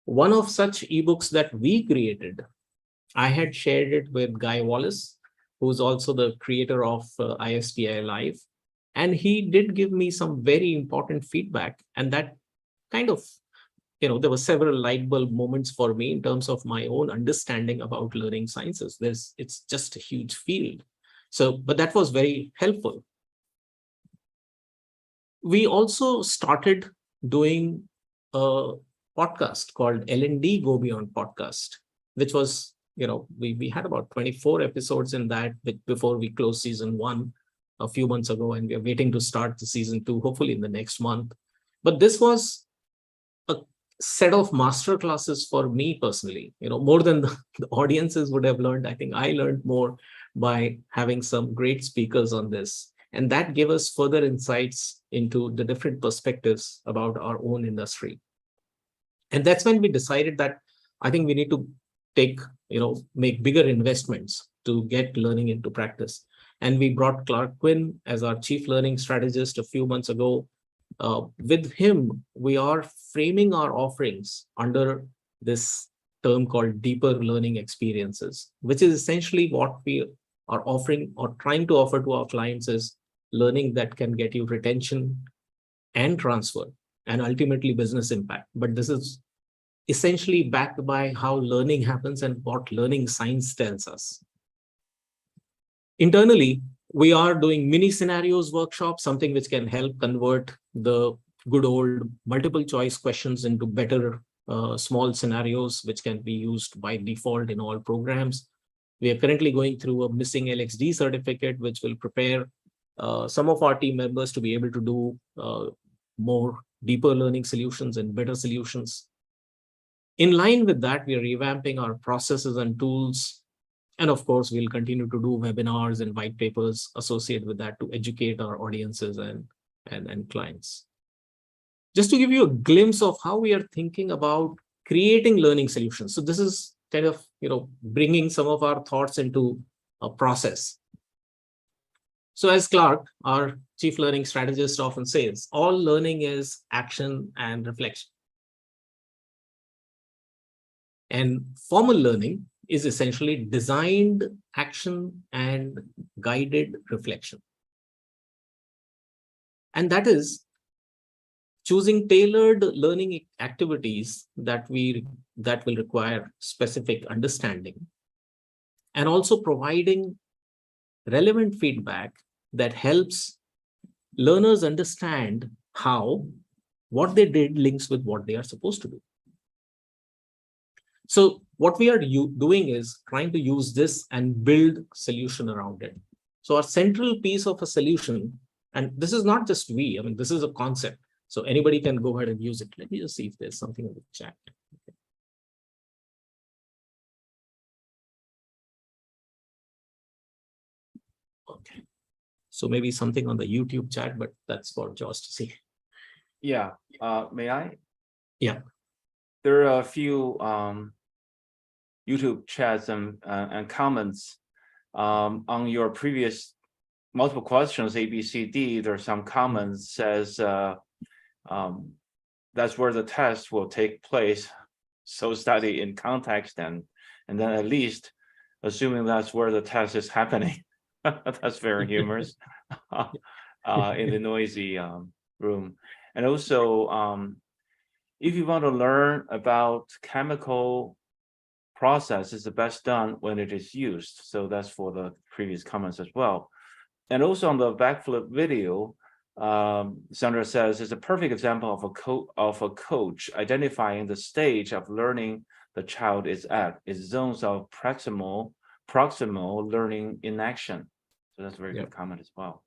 one of such ebooks that we created, I had shared it with Guy Wallace, who's also the creator of ISPI Live. And he did give me some very important feedback. And that kind of, there were several light bulb moments for me in terms of my own understanding about learning sciences. It's just a huge field. But that was very helpful. We also started doing a podcast called L&D Go Beyond podcast, which was, we had about 24 episodes in that before we closed season 1 a few months ago, and we are waiting to start the season 2, hopefully in the next month. But this was a set of master classes for me personally, more than the audiences would have learned. I think I learned more by having some great speakers on this. And that gave us further insights into the different perspectives about our own industry. And that's when we decided that I think we need to make bigger investments to get learning into practice. And we brought Clark Quinn as our chief learning strategist a few months ago. With him, we are framing our offerings under this term called deeper learning experiences, which is essentially what we are offering or trying to offer to our clients is learning that can get you retention and transfer and ultimately business impact. But this is essentially backed by how learning happens and what learning science tells us. Internally, we are doing mini scenarios workshops, something which can help convert the good old multiple choice questions into better small scenarios, which can be used by default in all programs. We are currently going through a missing LXD certificate, which will prepare some of our team members to be able to do more deeper learning solutions and better solutions. In line with that, we are revamping our processes and tools. And of course, we'll continue to do webinars and white papers associated with that to educate our audiences and clients. Just to give you a glimpse of how we are thinking about creating learning solutions. So this is kind of, bringing some of our thoughts into a process. So as Clark, our chief learning strategist, often says, all learning is action and reflection. And formal learning is essentially designed action and guided reflection. And that is choosing tailored learning activities that will require specific understanding, and also providing relevant feedback that helps learners understand how what they did links with what they are supposed to do. So what we are doing is trying to use this and build solution around it. So our central piece of a solution, and this is not just we, this is a concept. So anybody can go ahead and use it. Let me just see if there's something in the chat. Okay. So maybe something on the YouTube chat, but that's for Josh to see. Yeah. May I? Yeah. There are a few YouTube chats and comments on your previous multiple questions, A, B, C, D. There's some comments says that's where the test will take place. So study in context and then at least assuming that's where the test is happening. That's very humorous in the noisy room. And also, if you want to learn about chemical process, it's the best done when it is used. So that's for the previous comments as well. And also on the backflip video, Sandra says it's a perfect example of a coach identifying the stage of learning the child is at. It's zones of proximal learning in action. So that's a very good comment as well.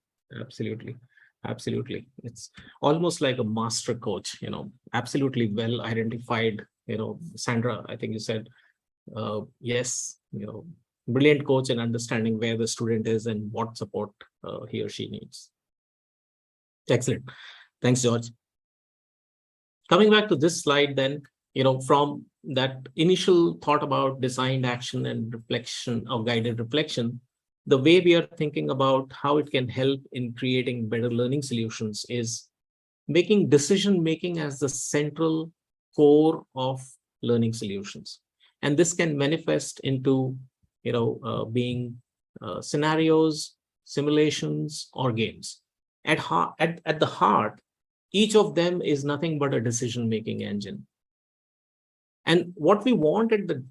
Absolutely. It's almost like a master coach, absolutely well identified. Sandra, I think you said, yes, brilliant coach in understanding where the student is and what support he or she needs. Excellent. Thanks, George. Coming back to this slide then, from that initial thought about designed action and reflection or guided reflection, the way we are thinking about how it can help in creating better learning solutions is making decision-making as the central core of learning solutions. And this can manifest into, being scenarios, simulations, or games. At the heart, each of them is nothing but a decision-making engine. And what we want at the,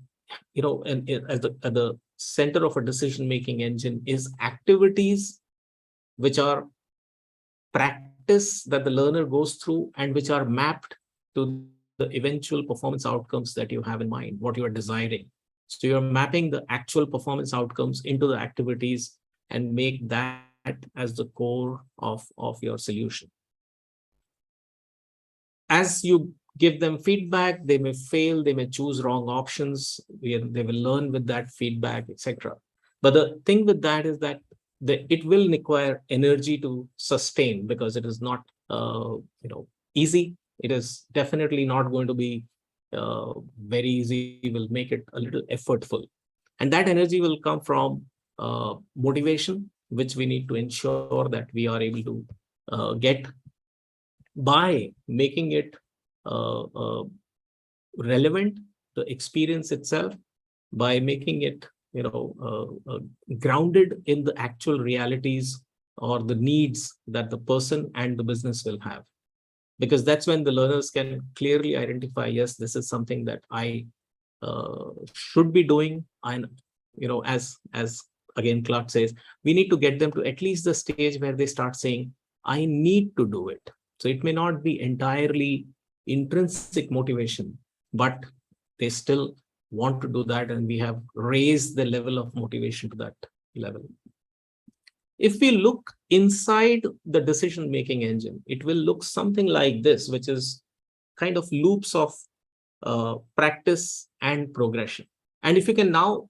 at the center of a decision-making engine is activities which are practice that the learner goes through and which are mapped to the eventual performance outcomes that you have in mind, what you are desiring. So you're mapping the actual performance outcomes into the activities and make that as the core of your solution. As you give them feedback, they may fail, they may choose wrong options, they will learn with that feedback, etc. But the thing with that is that it will require energy to sustain, because it is not easy. It is definitely not going to be very easy. We will make it a little effortful. And that energy will come from motivation, which we need to ensure that we are able to get by making it relevant, the experience itself, by making it grounded in the actual realities or the needs that the person and the business will have. Because that's when the learners can clearly identify, yes, this is something that I should be doing. And as again Clark says, we need to get them to at least the stage where they start saying, I need to do it. So it may not be entirely intrinsic motivation, but they still want to do that, and we have raised the level of motivation to that level. If we look inside the decision-making engine, it will look something like this, which is kind of loops of practice and progression. And if you can now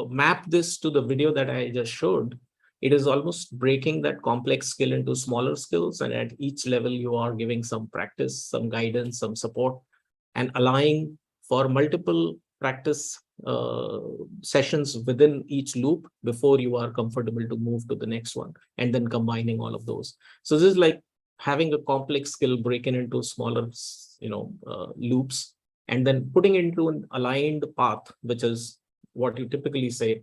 map this to the video that I just showed, it is almost breaking that complex skill into smaller skills. And at each level, you are giving some practice, some guidance, some support, and allowing for multiple practice sessions within each loop before you are comfortable to move to the next one, and then combining all of those. So this is like having a complex skill broken into smaller, loops, and then putting it into an aligned path, which is what you typically say,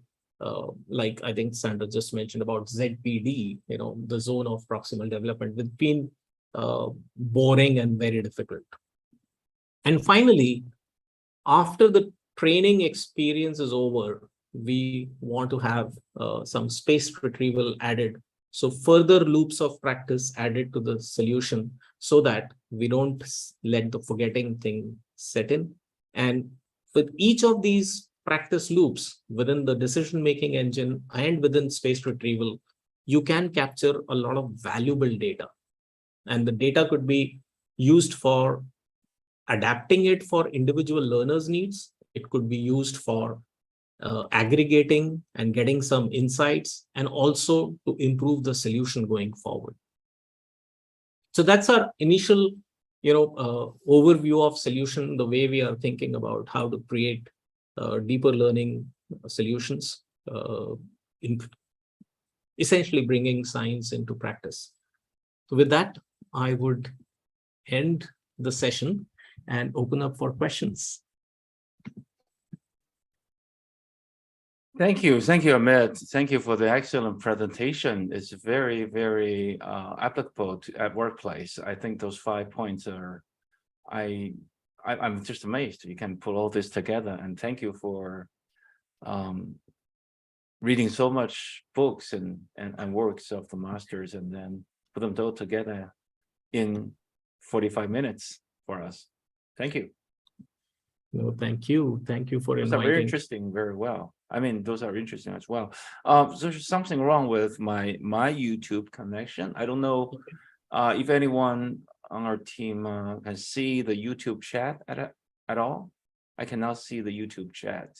like I think Sandra just mentioned about ZPD, the zone of proximal development, with being boring and very difficult. And finally, after the training experience is over, we want to have some spaced retrieval added. So further loops of practice added to the solution so that we don't let the forgetting thing set in. And with each of these practice loops within the decision-making engine and within spaced retrieval, you can capture a lot of valuable data. And the data could be used for adapting it for individual learners' needs. It could be used for aggregating and getting some insights, and also to improve the solution going forward. So that's our initial, overview of solution, the way we are thinking about how to create deeper learning solutions, essentially bringing science into practice. So with that, I would end the session and open up for questions. Thank you, Amit. Thank you for the excellent presentation. It's very, very applicable at workplace. I think those 5 points are, I'm just amazed you can pull all this together. And thank you for reading so much books and works of the masters, and then put them all together in 45 minutes for us. Thank you. No, thank you. Thank you for Those inviting. are very interesting, very well. I mean, those are interesting as well. There's something wrong with my YouTube connection. I don't know if anyone on our team can see the YouTube chat at all. I cannot see the YouTube chat.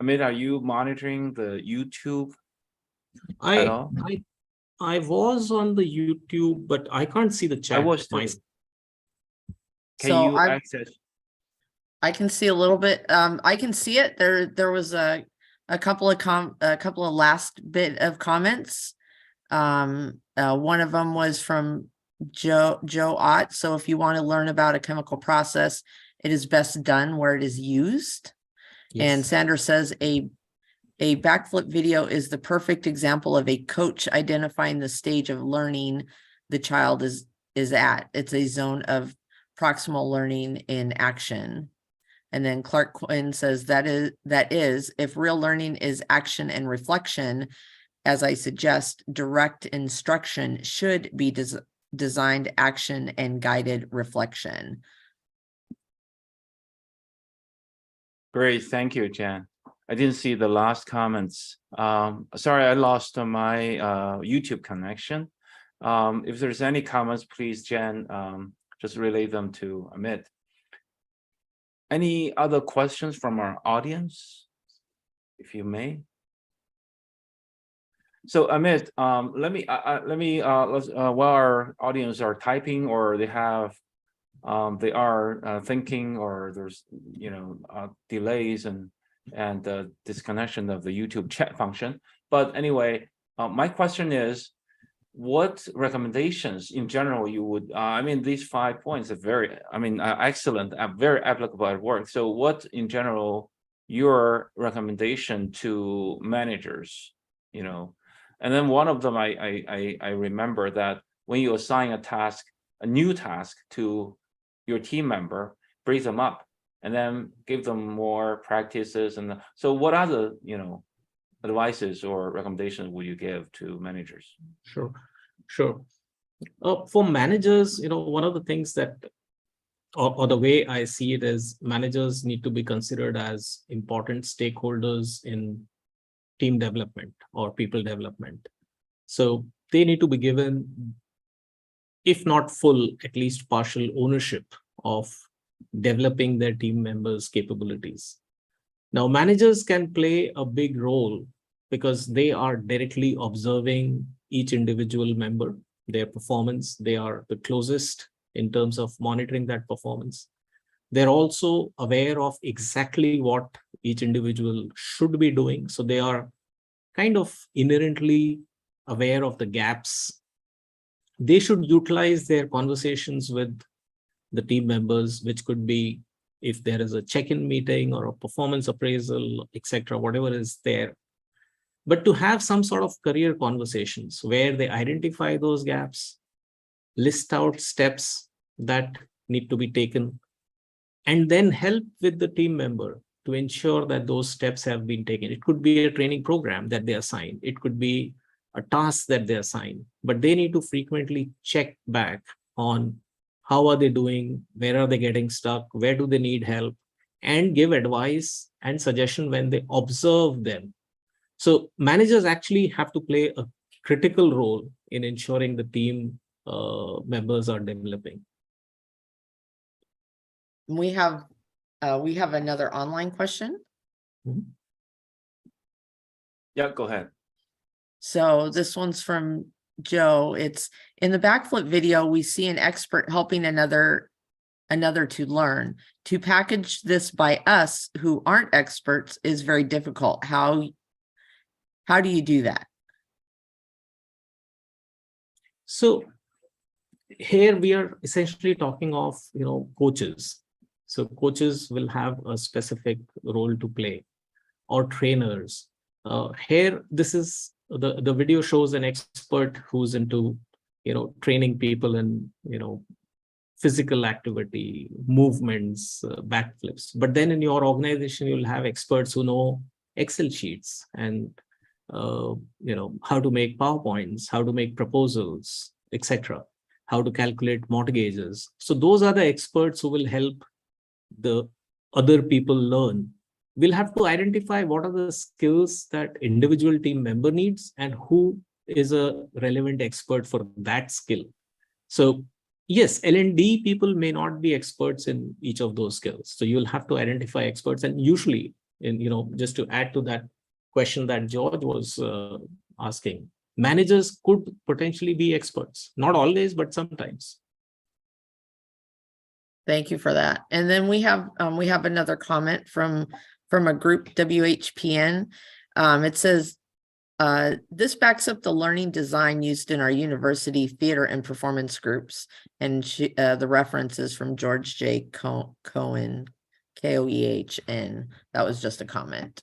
Amit, are you monitoring the YouTube at all? I was on the YouTube, but I can't see the chat. I was too. Can So you access? I can see a little bit. I can see it. There was a couple of last bit of comments. One of them was from Joe Ott. So if you want to learn about a chemical process, it is best done where it is used. Yes. And Sandra says a backflip video is the perfect example of a coach identifying the stage of learning the child is at. It's a zone of proximal learning in action. And then Clark Quinn says that is if real learning is action and reflection, as I suggest, direct instruction should be designed action and guided reflection. Great, thank you, Jen. I didn't see the last comments. Sorry, I lost my YouTube connection. If there's any comments, please, Jen, just relay them to Amit. Any other questions from our audience, if you may? So Amit, let me while our audience are typing or they have they are thinking, or there's delays and disconnection of the YouTube chat function. But anyway, my question is, what recommendations in general you would, I mean, these 5 points are very, excellent, very applicable at work. So what in general, your recommendation to managers, and then one of them, I remember that when you assign a new task to your team member, breathe them up and then give them more practices. And so what other, advices or recommendations would you give to managers? Sure. For managers, one of the things that, or the way I see it is, managers need to be considered as important stakeholders in team development or people development. So they need to be given, if not full, at least partial ownership of developing their team members' capabilities. Now, managers can play a big role because they are directly observing each individual member, their performance. They are the closest in terms of monitoring that performance. They're also aware of exactly what each individual should be doing. So they are kind of inherently aware of the gaps. They should utilize their conversations with the team members, which could be if there is a check-in meeting or a performance appraisal, etc., whatever is there. But to have some sort of career conversations where they identify those gaps, list out steps that need to be taken, and then help with the team member to ensure that those steps have been taken. It could be a training program that they assign. It could be a task that they assign, but they need to frequently check back on how are they doing, where are they getting stuck, where do they need help, and give advice and suggestion when they observe them. So managers actually have to play a critical role in ensuring the team members are developing. We have another online question. Mm-hmm. Yeah, go ahead. So this one's from Joe. It's in the backflip video, we see an expert helping another to learn. To package this by us who aren't experts is very difficult. How How do you do that? So here we are essentially talking of, coaches. So coaches will have a specific role to play, or trainers. Here, this is the video shows an expert who's into, training people in, physical activity, movements, backflips. But then in your organization, you'll have experts who know Excel sheets and, how to make PowerPoints, how to make proposals, etc., how to calculate mortgages. So those are the experts who will help the other people learn. We'll have to identify what are the skills that individual team member needs and who is a relevant expert for that skill. So yes, L&D people may not be experts in each of those skills. So you'll have to identify experts. And usually, just to add to that question that George was asking, managers could potentially be experts. Not always, but sometimes. Thank you for that. And then we have another comment from a group, WHPN. It says, this backs up the learning design used in our university theater and performance groups. And the reference is from George J. Cohen, Koehn. That was just a comment.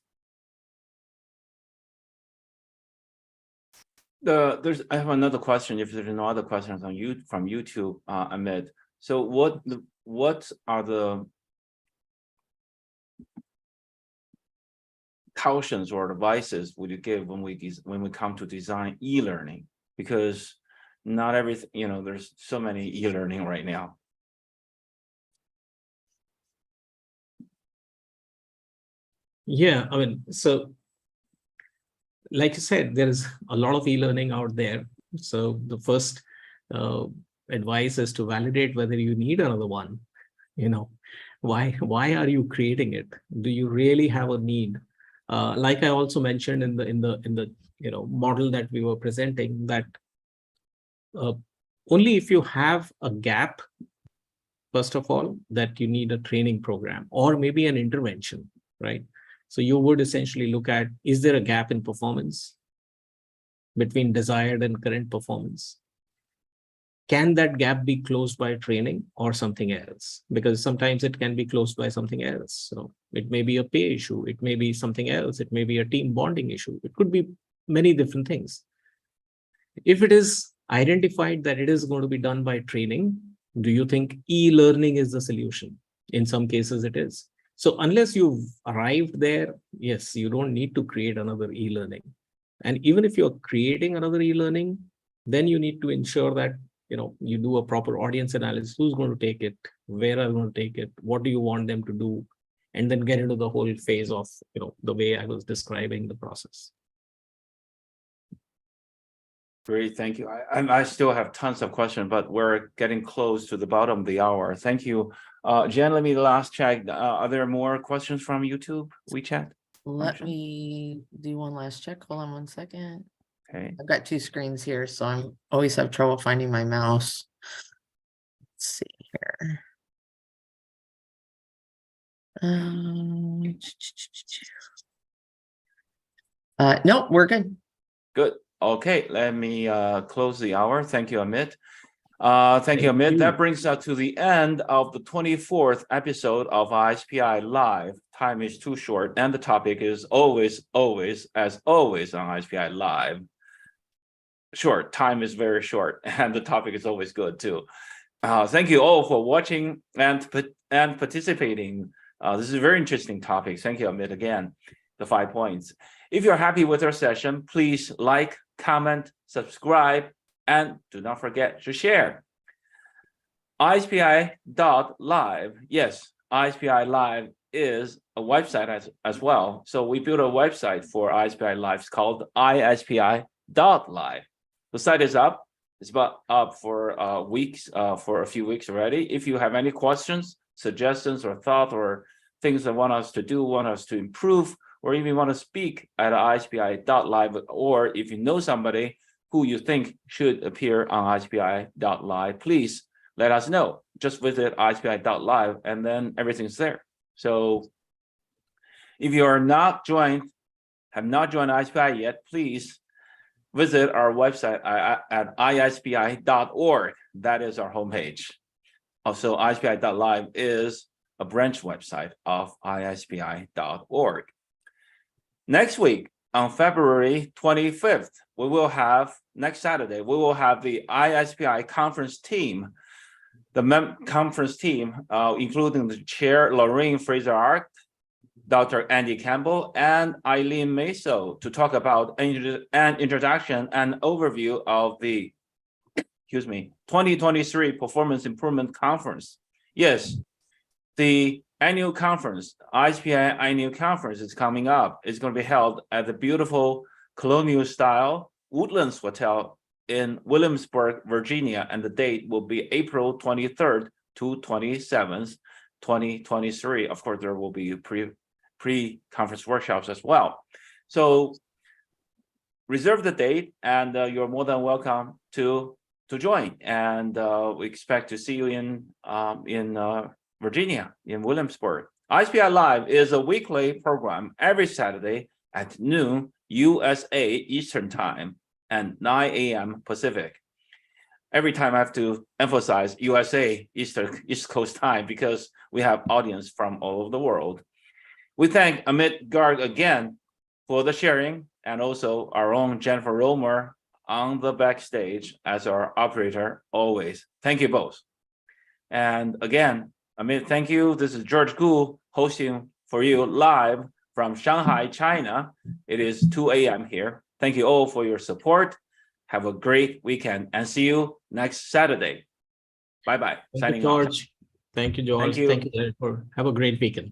I have another question. If there's no other questions from YouTube, Amit. So what are the cautions or advices would you give when we come to design e-learning? Because not everything, there's so many e-learning right now. Yeah, I mean, so like you said, there is a lot of e-learning out there. So the first advice is to validate whether you need another one. Why are you creating it? Do you really have a need? Like I also mentioned in the model that we were presenting, that only if you have a gap, first of all, that you need a training program or maybe an intervention, right? So you would essentially look at, is there a gap in performance between desired and current performance? Can that gap be closed by training or something else? Because sometimes it can be closed by something else. So it may be a pay issue. It may be something else. It may be a team bonding issue. It could be many different things. If it is identified that it is going to be done by training, do you think e-learning is the solution? In some cases it is. So unless you've arrived there, yes, you don't need to create another e-learning. And even if you're creating another e-learning, then you need to ensure that you do a proper audience analysis. Who's going to take it? Where are you going to take it? What do you want them to do? And then get into the whole phase of, the way I was describing the process. Great, thank you. I still have tons of questions, but we're getting close to the bottom of the hour. Thank you. Jen, let me last check. Are there more questions from YouTube, WeChat? Let me do one last check. Hold on one second. Okay. I've got two screens here, so I'm always have trouble finding my mouse. Let's see here. No, we're good. Good. Okay, let me close the hour. Thank you, Amit. Thank you, Amit. That brings us to the end of the 24th episode of ISPI Live. Time is too short, and the topic is always, as always on ISPI Live. Short, time is very short, and the topic is always good too. Thank you all for watching and participating. This is a very interesting topic. Thank you, Amit, again, the 5 points. If you're happy with our session, please like, comment, subscribe, and do not forget to share. ISPI.live. Yes, ISPI Live is a website as well. So we built a website for ISPI Live. It's called ISPI.live. The site is up. It's up for weeks, for a few weeks already. If you have any questions, suggestions, or thoughts, or things that want us to do, want us to improve, or even want to speak at ISPI.live, or if you know somebody who you think should appear on ISPI.live, please let us know. Just visit ISPI.live, and then everything's there. So if you are not joined have not joined ISPI yet, please visit our website at ispi.org. That is our homepage. Also, ispi.live is a branch website of ispi.org. Next week, on February 25th, next Saturday, we will have the ISPI conference team, conference team, including the chair, Lorraine Fraser-Art, Dr. Andy Campbell, and Eileen Maso, to talk about an introduction and overview of the 2023 Performance Improvement Conference. Yes, the annual conference, ISPI annual conference, is coming up. It's going to be held at the beautiful colonial style Woodlands Hotel in Williamsburg, Virginia, and the date will be April 23rd to 27th, 2023. Of course, there will be pre-conference workshops as well. So reserve the date, and you're more than welcome to join. And we expect to see you in Virginia, in Williamsburg. ISPI Live is a weekly program every Saturday at noon USA Eastern Time and 9 a.m. Pacific. Every time I have to emphasize USA East Coast time because we have audience from all over the world. We thank Amit Garg again for the sharing, and also our own Jennifer Romer on the backstage as our operator always. Thank you both. And again, Amit, thank you. This is George Gu hosting for you live from Shanghai, China. It is 2 a.m. here. Thank you all for your support. Have a great weekend and see you next Saturday. Bye-bye. Thank you, George. Thank you, George. Thank you. Thank you, Jennifer. Have a great weekend.